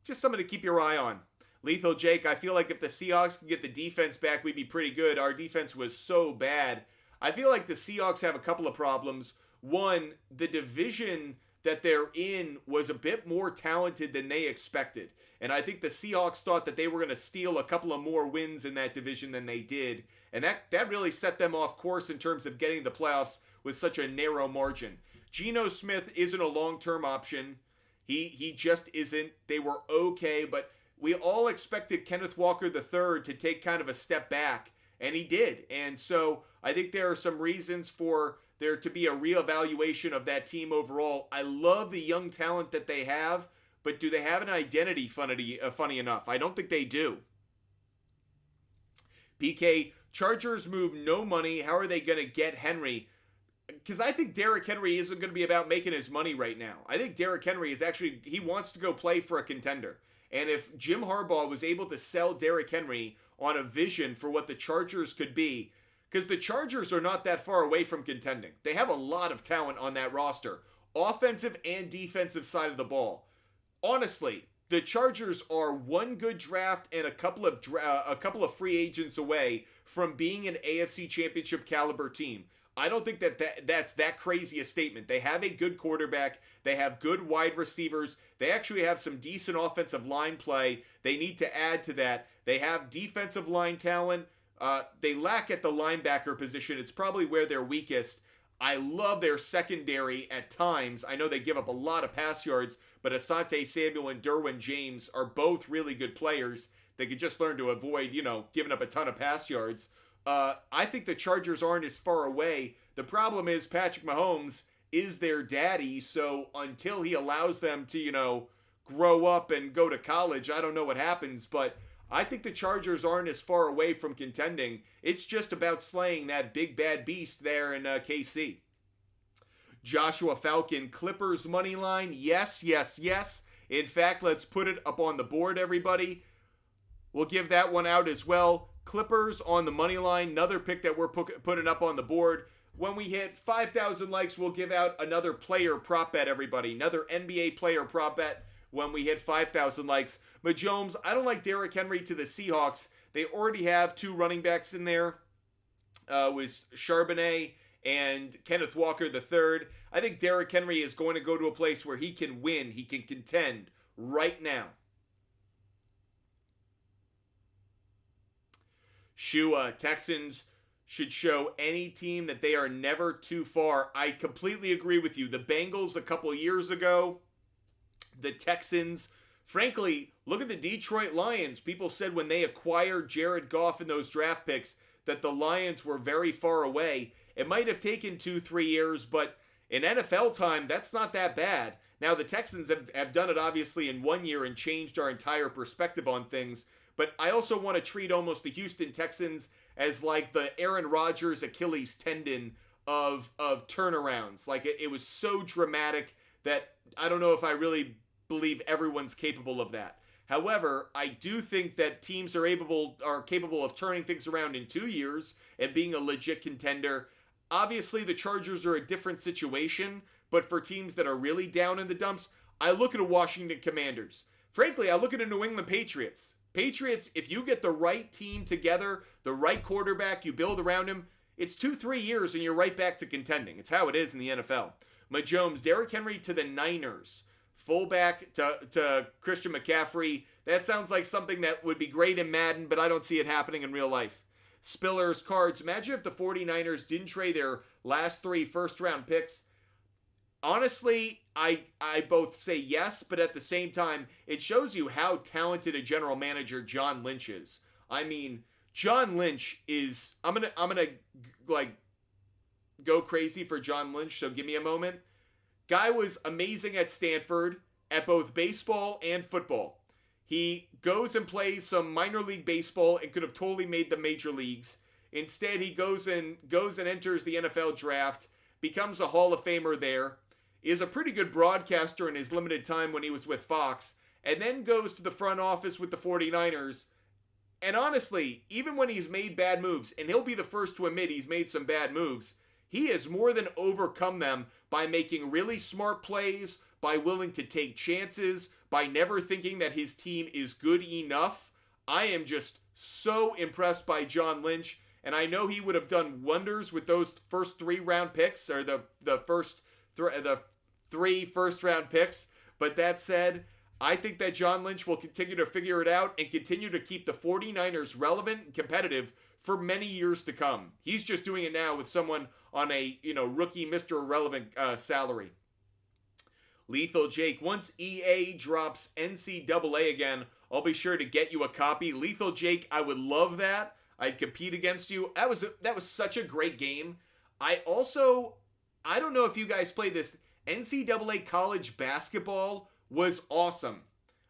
just something to keep your eye on. Lethal Jake, I feel like if the Seahawks can get the defense back, we'd be pretty good. Our defense was so bad. I feel like the Seahawks have a couple of problems. One, the division that they're in was a bit more talented than they expected. And I think the Seahawks thought that they were going to steal a couple of more wins in that division than they did. And that really set them off course in terms of getting the playoffs with such a narrow margin. Geno Smith isn't a long-term option. He just isn't. They were okay, but we all expected Kenneth Walker III to take kind of a step back, and he did. And so I think there are some reasons for there to be a reevaluation of that team overall. I love the young talent that they have, but do they have an identity funny enough? I don't think they do. BK, Chargers move no money. How are they going to get Henry? Because I think Derrick Henry isn't going to be about making his money right now. I think Derrick Henry is actually, he wants to go play for a contender. And if Jim Harbaugh was able to sell Derrick Henry on a vision for what the Chargers could be, because the Chargers are not that far away from contending. They have a lot of talent on that roster, offensive and defensive side of the ball. Honestly, the Chargers are one good draft and a couple of free agents away from being an AFC Championship caliber team. I don't think that's that crazy a statement. They have a good quarterback. They have good wide receivers. They actually have some decent offensive line play. They need to add to that. They have defensive line talent. They lack at the linebacker position. It's probably where they're weakest. I love their secondary at times. I know they give up a lot of pass yards, but Asante Samuel and Derwin James are both really good players. They could just learn to avoid, giving up a ton of pass yards. I think the Chargers aren't as far away. The problem is Patrick Mahomes is their daddy, so until he allows them to, grow up and go to college, I don't know what happens, but I think the Chargers aren't as far away from contending. It's just about slaying that big bad beast there in KC. Joshua Falcon, Clippers money line. Yes, yes, yes. In fact, let's put it up on the board, everybody. We'll give that one out as well. Clippers on the money line, another pick that we're putting up on the board. When we hit 5,000 likes, we'll give out another player prop bet, everybody. Another NBA player prop bet when we hit 5,000 likes. But Jones, I don't like Derrick Henry to the Seahawks. They already have two running backs in there with Charbonnet and Kenneth Walker III. I think Derrick Henry is going to go to a place where he can win, he can contend right now. Shua, Texans should show any team that they are never too far. I completely agree with you. The Bengals a couple years ago, the Texans, frankly, look at the Detroit Lions. People said when they acquired Jared Goff in those draft picks, that the Lions were very far away. It might have taken 2-3 years, but in NFL time, that's not that bad. Now, the Texans have done it obviously in 1 year and changed our entire perspective on things, but I also want to treat almost the Houston Texans as like the Aaron Rodgers Achilles tendon of turnarounds. Like it was so dramatic that I don't know if I really believe everyone's capable of that. However, I do think that teams are capable of turning things around in 2 years and being a legit contender. Obviously, the Chargers are a different situation, but for teams that are really down in the dumps, I look at a Washington Commanders. Frankly, I look at a New England Patriots. Patriots, if you get the right team together, the right quarterback, you build around him, it's 2-3 years and you're right back to contending. It's how it is in the NFL. Mahomes, Derrick Henry to the Niners. Fullback to Christian McCaffrey. That sounds like something that would be great in Madden, but I don't see it happening in real life. Spillers, Cards. Imagine if the 49ers didn't trade their last 3 first-round picks. Honestly, I both say yes, but at the same time, it shows you how talented a general manager John Lynch is. I mean, John Lynch is... I'm gonna like go crazy for John Lynch, so give me a moment. Guy was amazing at Stanford at both baseball and football. He goes and plays some minor league baseball and could have totally made the major leagues. Instead, he goes and enters the NFL draft, becomes a Hall of Famer there, is a pretty good broadcaster in his limited time when he was with Fox, and then goes to the front office with the 49ers. And honestly, even when he's made bad moves, and he'll be the first to admit he's made some bad moves, he has more than overcome them by making really smart plays, by willing to take chances, by never thinking that his team is good enough. I am just so impressed by John Lynch, and I know he would have done wonders with those first 3 round picks, or the 3 first round picks. But that said, I think that John Lynch will continue to figure it out and continue to keep the 49ers relevant and competitive for many years to come. He's just doing it now with someone on a, rookie Mr. Irrelevant salary. Lethal Jake, once EA drops NCAA again, I'll be sure to get you a copy. Lethal Jake, I would love that. I'd compete against you. That was such a great game. I don't know if you guys played this. NCAA college basketball was awesome.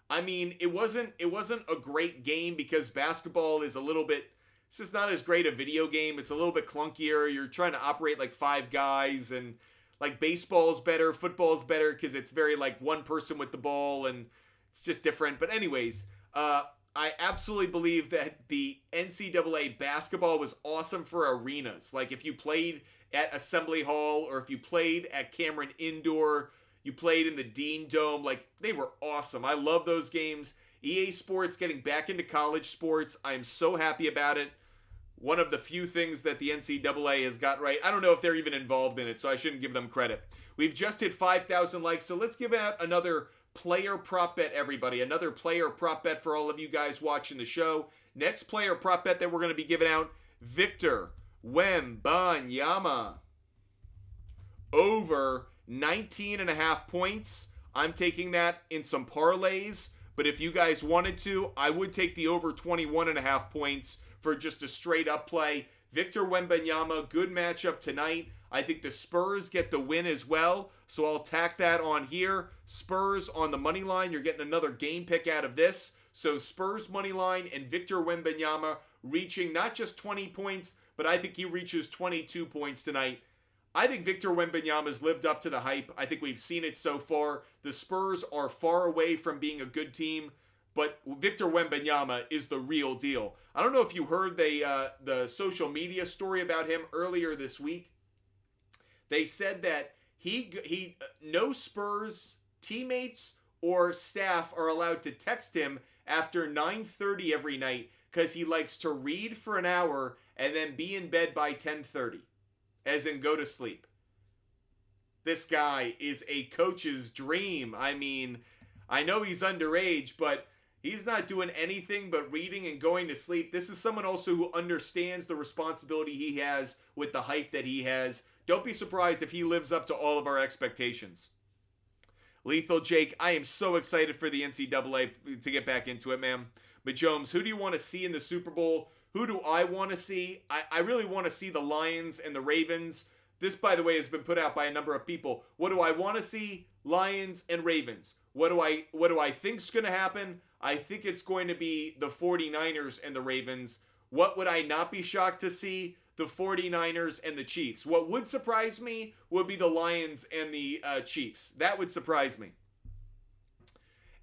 I mean, it wasn't a great game because basketball is it's just not as great a video game. It's a little bit clunkier. You're trying to operate like 5 guys, and like baseball's better, football's better because it's very like one person with the ball, and it's just different. But anyways, I absolutely believe that the NCAA basketball was awesome for arenas. Like if you played at Assembly Hall, or if you played at Cameron Indoor, you played in the Dean Dome, like they were awesome. I love those games. EA Sports getting back into college sports. I'm so happy about it. One of the few things that the NCAA has got right. I don't know if they're even involved in it, so I shouldn't give them credit. We've just hit 5,000 likes, so let's give out another player prop bet, everybody. Another player prop bet for all of you guys watching the show. Next player prop bet that we're going to be giving out, Victor Wembanyama. Over 19.5 points. I'm taking that in some parlays, but if you guys wanted to, I would take the over 21.5 points for just a straight up play. Victor Wembanyama, good matchup tonight. I think the Spurs get the win as well, so I'll tack that on here. Spurs on the money line. You're getting another game pick out of this. So Spurs money line and Victor Wembanyama reaching not just 20 points, but I think he reaches 22 points tonight. I think Victor Wembanyama's lived up to the hype. I think we've seen it so far. The Spurs are far away from being a good team, but Victor Wembanyama is the real deal. I don't know if you heard the social media story about him earlier this week. They said that he no Spurs teammates or staff are allowed to text him after 9:30 every night because he likes to read for an hour and then be in bed by 10:30, as in go to sleep. This guy is a coach's dream. I mean, I know he's underage, but he's not doing anything but reading and going to sleep. This is someone also who understands the responsibility he has with the hype that he has. Don't be surprised if he lives up to all of our expectations. Lethal Jake, I am so excited for the NCAA to get back into it, man. But Jones, who do you want to see in the Super Bowl? Who do I want to see? I really want to see the Lions and the Ravens. This, by the way, has been put out by a number of people. What do I want to see? Lions and Ravens. What do I think's going to happen? I think it's going to be the 49ers and the Ravens. What would I not be shocked to see? The 49ers and the Chiefs. What would surprise me would be the Lions and the Chiefs. That would surprise me.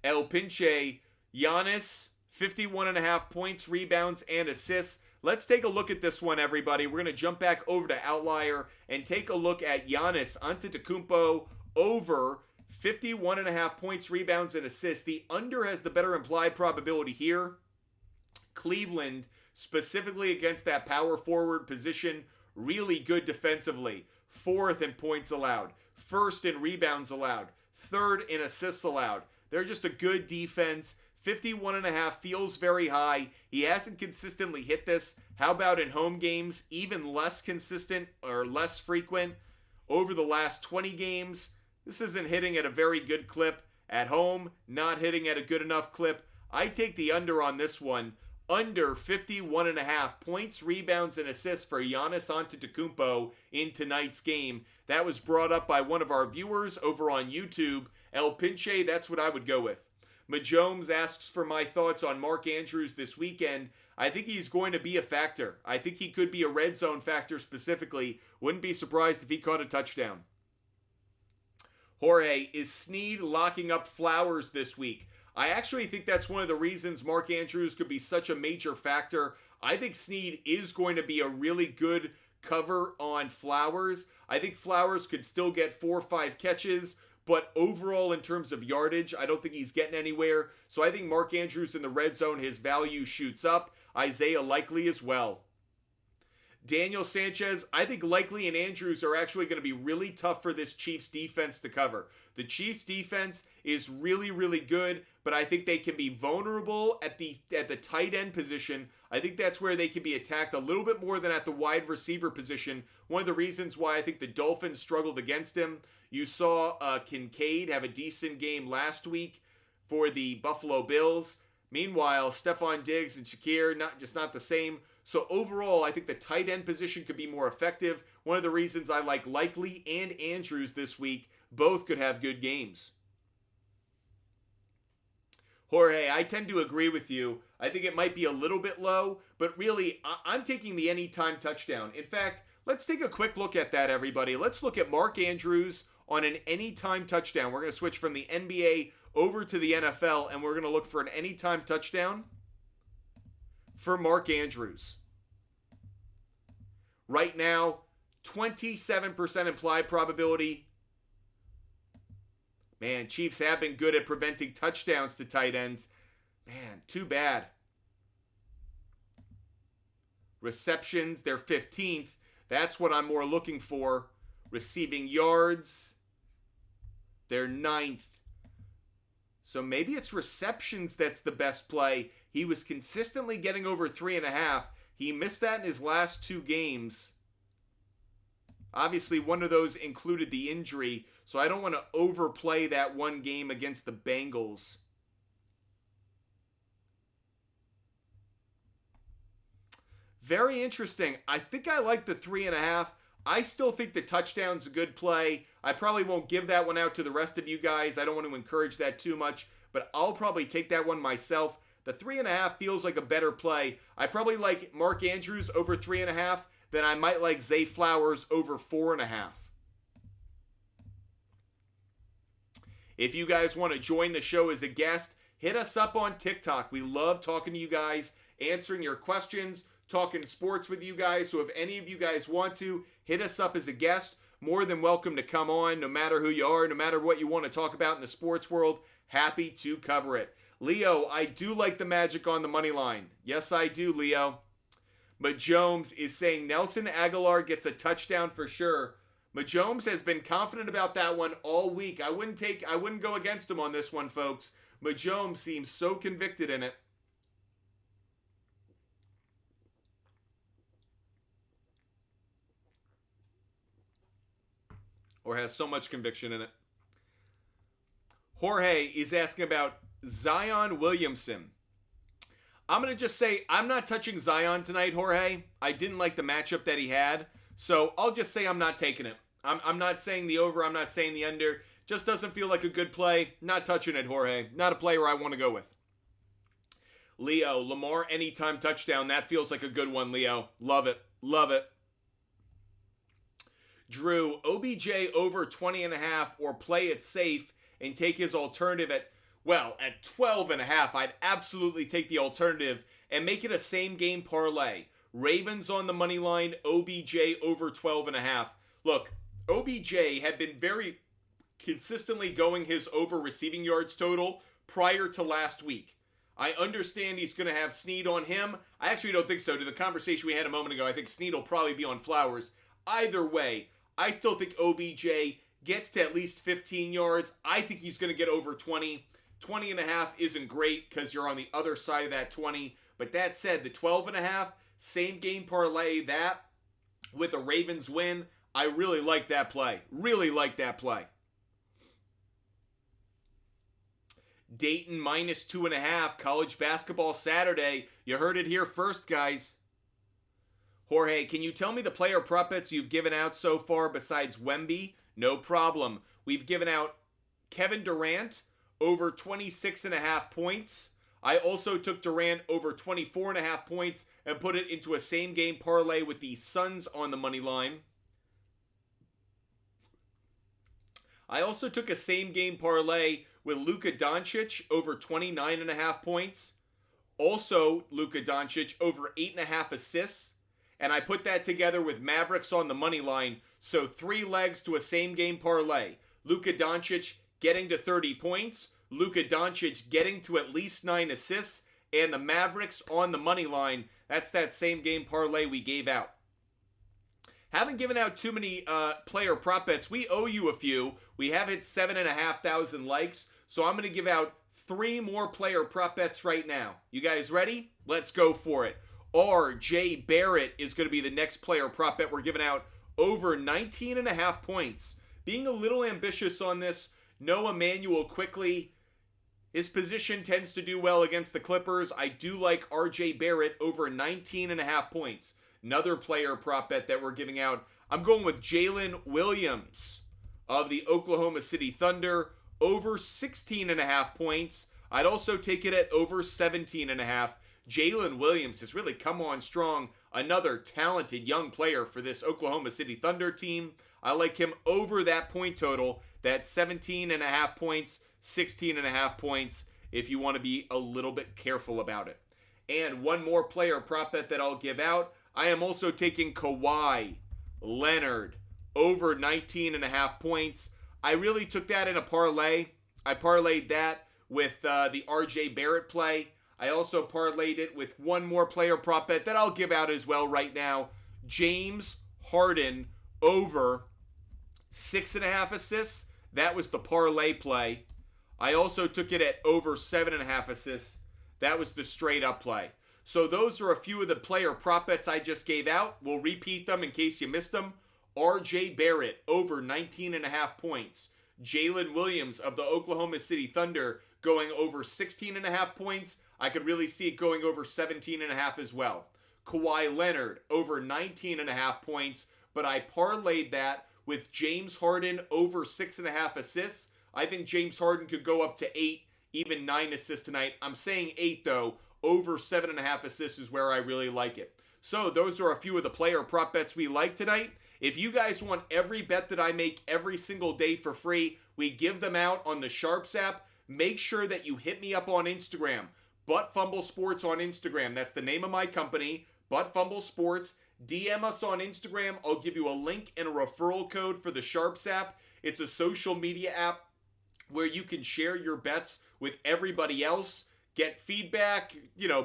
El Pinche, Giannis, 51.5 points, rebounds, and assists. Let's take a look at this one, everybody. We're going to jump back over to Outlier and take a look at Giannis Antetokounmpo over 51.5 points, rebounds, and assists. The under has the better implied probability here. Cleveland, specifically against that power forward position, really good defensively. 4th in points allowed, 1st in rebounds allowed, 3rd in assists allowed. They're just a good defense. 51.5 feels very high. He hasn't consistently hit this. How about in home games? Even less consistent or less frequent. Over the last 20 games, this isn't hitting at a very good clip. At home, not hitting at a good enough clip. I take the under on this one. Under 51.5 points, rebounds, and assists for Giannis Antetokounmpo in tonight's game. That was brought up by one of our viewers over on YouTube. El Pinche, that's what I would go with. Majomes asks for my thoughts on Mark Andrews this weekend. I think he's going to be a factor. I think he could be a red zone factor specifically. Wouldn't be surprised if he caught a touchdown. Jorge, is Snead locking up Flowers this week? I actually think that's one of the reasons Mark Andrews could be such a major factor. I think Snead is going to be a really good cover on Flowers. I think Flowers could still get 4 or 5 catches, but overall in terms of yardage, I don't think he's getting anywhere. So I think Mark Andrews in the red zone, his value shoots up. Isaiah Likely as well. Daniel Sanchez, I think Likely and Andrews are actually going to be really tough for this Chiefs defense to cover. The Chiefs defense is really, really good, but I think they can be vulnerable at the tight end position. I think that's where they can be attacked a little bit more than at the wide receiver position. One of the reasons why I think the Dolphins struggled against him. You saw Kincaid have a decent game last week for the Buffalo Bills. Meanwhile, Stephon Diggs and Shakir, not the same. So overall, I think the tight end position could be more effective. One of the reasons I like Likely and Andrews this week, both could have good games. Jorge, I tend to agree with you. I think it might be a little bit low, but really, I'm taking the anytime touchdown. In fact, let's take a quick look at that, everybody. Let's look at Mark Andrews on an anytime touchdown. We're going to switch from the NBA over to the NFL, and we're going to look for an anytime touchdown for Mark Andrews. Right now, 27% implied probability. Man, Chiefs have been good at preventing touchdowns to tight ends. Man, too bad. Receptions, they're 15th. That's what I'm more looking for. Receiving yards, they're 9th. So maybe it's receptions that's the best play. He was consistently getting over 3.5. He missed that in his last 2 games. Obviously, one of those included the injury, so I don't want to overplay that one game against the Bengals. Very interesting. I think I like the 3.5. I still think the touchdown's a good play. I probably won't give that one out to the rest of you guys. I don't want to encourage that too much, but I'll probably take that one myself. The 3.5 feels like a better play. I probably like Mark Andrews over 3.5. Then I might like Zay Flowers over 4.5. If you guys want to join the show as a guest, hit us up on TikTok. We love talking to you guys, answering your questions, talking sports with you guys. So if any of you guys want to, hit us up as a guest. More than welcome to come on, no matter who you are, no matter what you want to talk about in the sports world. Happy to cover it. Leo, I do like the Magic on the money line. Yes, I do, Leo. Majomes is saying Nelson Aguilar gets a touchdown for sure. Majomes has been confident about that one all week. I wouldn't go against him on this one, folks. Majomes seems so convicted in it. Or has so much conviction in it. Jorge is asking about Zion Williamson. I'm going to just say I'm not touching Zion tonight, Jorge. I didn't like the matchup that he had. So I'll just say I'm not taking it. I'm not saying the over. I'm not saying the under. Just doesn't feel like a good play. Not touching it, Jorge. Not a player I want to go with. Leo, Lamar anytime touchdown. That feels like a good one, Leo. Love it. Love it. Drew, OBJ over 20.5 or play it safe and take his alternative at 12.5. I'd absolutely take the alternative and make it a same game parlay. Ravens on the money line, OBJ over 12.5. Look, OBJ had been very consistently going his over receiving yards total prior to last week. I understand he's going to have Snead on him. I actually don't think so. To the conversation we had a moment ago, I think Snead will probably be on Flowers. Either way, I still think OBJ gets to at least 15 yards. I think he's going to get over 20. 20.5 isn't great because you're on the other side of that 20. But that said, the 12.5, same game parlay that with a Ravens win. I really like that play. Really like that play. Dayton minus 2.5. College basketball Saturday. You heard it here first, guys. Jorge, can you tell me the player prop bets you've given out so far besides Wemby? No problem. We've given out Kevin Durant over 26.5 points. I also took Durant over 24.5 points and put it into a same game parlay with the Suns on the money line. I also took a same game parlay with Luka Doncic over 29.5 points. Also, Luka Doncic over 8.5 assists. And I put that together with Mavericks on the money line. So 3 legs to a same game parlay. Luka Doncic getting to 30 points. Luka Doncic getting to at least 9 assists. And the Mavericks on the money line. That's that same game parlay we gave out. Haven't given out too many player prop bets. We owe you a few. We have hit 7,500 likes. So I'm going to give out 3 more player prop bets right now. You guys ready? Let's go for it. RJ Barrett is going to be the next player prop bet we're giving out over 19.5 points. Being a little ambitious on this, Noah Manuel quickly. His position tends to do well against the Clippers. I do like RJ Barrett over 19.5 points. Another player prop bet that we're giving out. I'm going with Jalen Williams of the Oklahoma City Thunder over 16.5 points. I'd also take it at over 17.5. Jalen Williams has really come on strong. Another talented young player for this Oklahoma City Thunder team. I like him over that point total. That 17.5 points, 16.5 points, if you want to be a little bit careful about it. And one more player prop bet that I'll give out. I am also taking Kawhi Leonard over 19.5 points. I really took that in a parlay. I parlayed that with the RJ Barrett play. I also parlayed it with one more player prop bet that I'll give out as well right now. James Harden over 6.5 assists. That was the parlay play. I also took it at over 7.5 assists. That was the straight up play. So those are a few of the player prop bets I just gave out. We'll repeat them in case you missed them. RJ Barrett over 19.5 points. Jalen Williams of the Oklahoma City Thunder going over 16.5 points. I could really see it going over 17.5 as well. Kawhi Leonard over 19.5 points, but I parlayed that with James Harden over 6.5 assists. I think James Harden could go up to 8, even 9 assists tonight. I'm saying 8 though. Over 7.5 assists is where I really like it. So those are a few of the player prop bets we like tonight. If you guys want every bet that I make every single day for free, we give them out on the SHARPZ app. Make sure that you hit me up on Instagram. Butt Fumble Sports on Instagram. That's the name of my company, Butt Fumble Sports. DM us on Instagram. I'll give you a link and a referral code for the SHARPZ app. It's a social media app where you can share your bets with everybody else. Get feedback,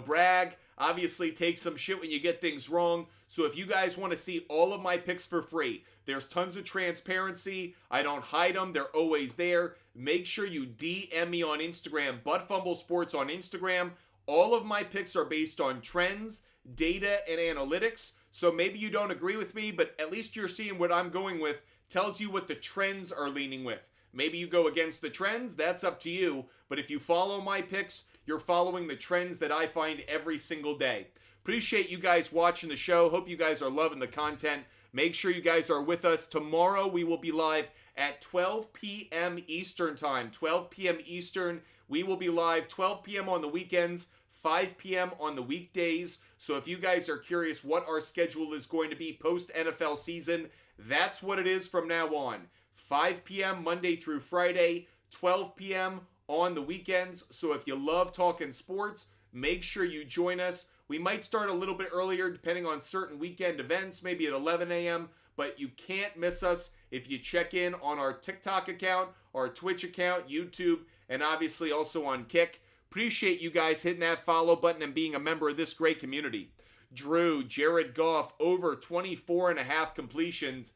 brag, obviously take some shit when you get things wrong. So if you guys want to see all of my picks for free, there's tons of transparency. I don't hide them. They're always there. Make sure you DM me on Instagram, Butt Fumble Sports on Instagram. All of my picks are based on trends, data, and analytics. So maybe you don't agree with me, but at least you're seeing what I'm going with. Tells you what the trends are leaning with. Maybe you go against the trends. That's up to you. But if you follow my picks, you're following the trends that I find every single day. Appreciate you guys watching the show. Hope you guys are loving the content. Make sure you guys are with us. Tomorrow we will be live at 12 p.m. Eastern time. 12 p.m. Eastern. We will be live 12 p.m. on the weekends, 5 p.m. on the weekdays. So if you guys are curious what our schedule is going to be post NFL season, that's what it is from now on. 5 p.m. Monday through Friday, 12 p.m. on the weekends. So if you love talking sports, make sure you join us. We might start a little bit earlier depending on certain weekend events, maybe at 11 a.m., but you can't miss us if you check in on our TikTok account, our Twitch account, YouTube, and obviously also on Kick. Appreciate you guys hitting that follow button and being a member of this great community. Drew, Jared Goff, over 24.5 completions.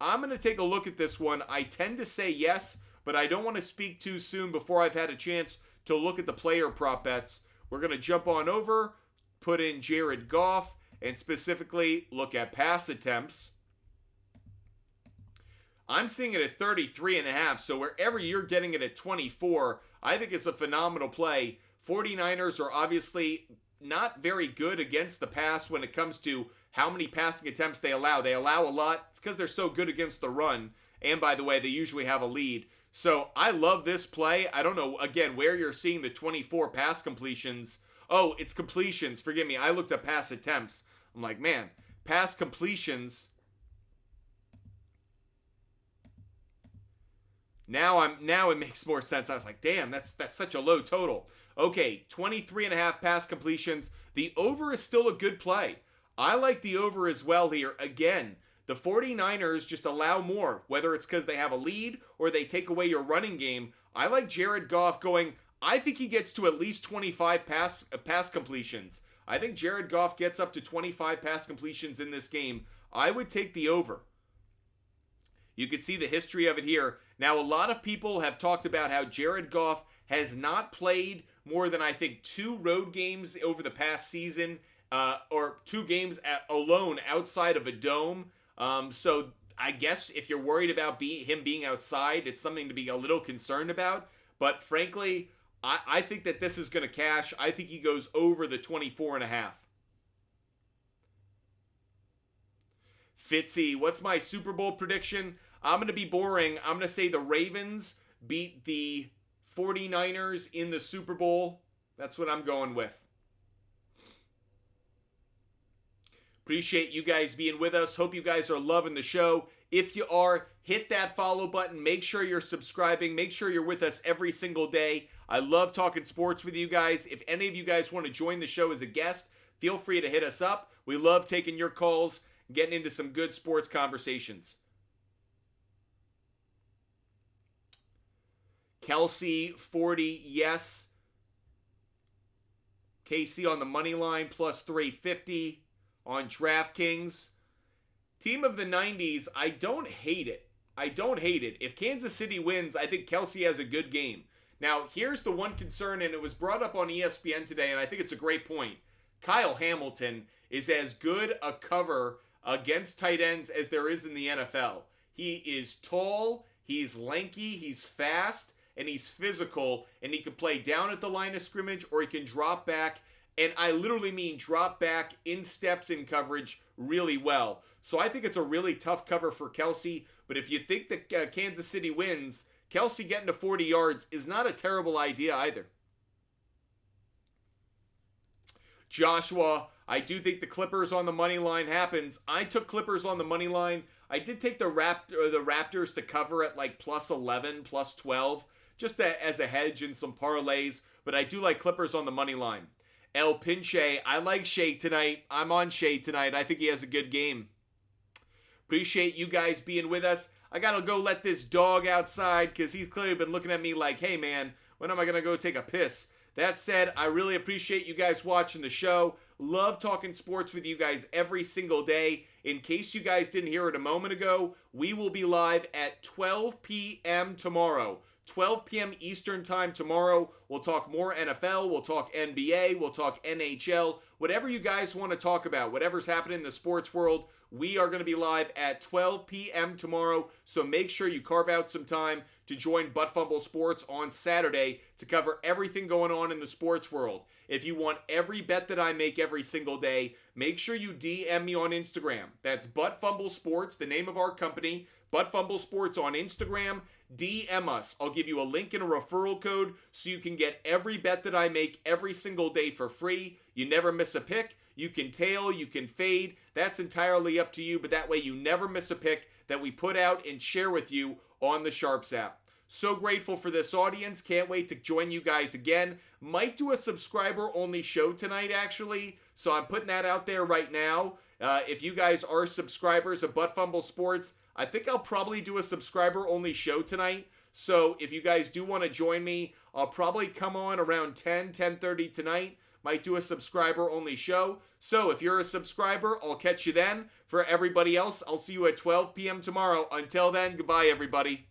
I'm going to take a look at this one. I tend to say yes, but I don't want to speak too soon before I've had a chance to look at the player prop bets. We're going to jump on over, put in Jared Goff, and specifically look at pass attempts. I'm seeing it at 33.5, so wherever you're getting it at 24, I think it's a phenomenal play. 49ers are obviously not very good against the pass when it comes to how many passing attempts they allow. They allow a lot. It's because they're so good against the run. And by the way, they usually have a lead. So I love this play. I don't know, again, where you're seeing the 24 pass completions. Oh, it's completions. Forgive me. I looked at pass attempts. I'm like, man, pass completions. Now it makes more sense. I was like, damn, that's such a low total. Okay, 23.5 pass completions. The over is still a good play. I like the over as well here. Again, the 49ers just allow more, whether it's because they have a lead or they take away your running game. I like Jared Goff going, I think he gets to at least 25 pass completions. I think Jared Goff gets up to 25 pass completions in this game. I would take the over. You can see the history of it here. Now, a lot of people have talked about how Jared Goff has not played more than, I think, 2 road games over the past season, or 2 games alone outside of a dome. So I guess if you're worried about him being outside, it's something to be a little concerned about. But frankly, I think that this is going to cash. I think he goes over the 24.5. Fitzy, what's my Super Bowl prediction? I'm going to be boring. I'm going to say the Ravens beat the 49ers in the Super Bowl. That's what I'm going with. Appreciate you guys being with us. Hope you guys are loving the show. If you are, hit that follow button. Make sure you're subscribing. Make sure you're with us every single day. I love talking sports with you guys. If any of you guys want to join the show as a guest, feel free to hit us up. We love taking your calls, getting into some good sports conversations. Kelsey, 40, yes. KC on the money line, plus 350 on DraftKings. Team of the 90s, I don't hate it. If Kansas City wins, I think Kelsey has a good game. Now, here's the one concern, and it was brought up on ESPN today, and I think it's a great point. Kyle Hamilton is as good a cover against tight ends as there is in the NFL. He is tall, he's lanky, he's fast, and he's physical, and he can play down at the line of scrimmage, or he can drop back, and I literally mean drop back in steps in coverage really well. So I think it's a really tough cover for Kelsey, but if you think that Kansas City wins, Kelsey getting to 40 yards is not a terrible idea either. Joshua, I do think the Clippers on the money line happens. I took Clippers on the money line. I did take the Raptors to cover at like plus 11, plus 12, just as a hedge in some parlays, but I do like Clippers on the money line. El Pinche, I like Shea tonight. I'm on Shea tonight. I think he has a good game. Appreciate you guys being with us. I gotta go let this dog outside because he's clearly been looking at me like, hey man, when am I gonna go take a piss? That said, I really appreciate you guys watching the show. Love talking sports with you guys every single day. In case you guys didn't hear it a moment ago, we will be live at 12 p.m. tomorrow. 12 p.m. Eastern time tomorrow. We'll talk more NFL, we'll talk NBA, we'll talk NHL, whatever you guys want to talk about, whatever's happening in the sports world. We are going to be live at 12 p.m. tomorrow, so make sure you carve out some time to join Butt Fumble Sports on Saturday to cover everything going on in the sports world. If you want every bet that I make every single day, make sure you DM me on Instagram. That's Butt Fumble Sports, the name of our company, Butt Fumble Sports on Instagram. DM us. I'll give you a link and a referral code so you can get every bet that I make every single day for free. You never miss a pick. You can tail, you can fade. That's entirely up to you, but that way you never miss a pick that we put out and share with you on the SHARPZ app. So grateful for this audience. Can't wait to join you guys again. Might do a subscriber-only show tonight, actually. So I'm putting that out there right now. If you guys are subscribers of Butt Fumble Sports, I think I'll probably do a subscriber-only show tonight. So if you guys do want to join me, I'll probably come on around 10:30 tonight. Might do a subscriber-only show. So if you're a subscriber, I'll catch you then. For everybody else, I'll see you at 12 p.m. tomorrow. Until then, goodbye, everybody.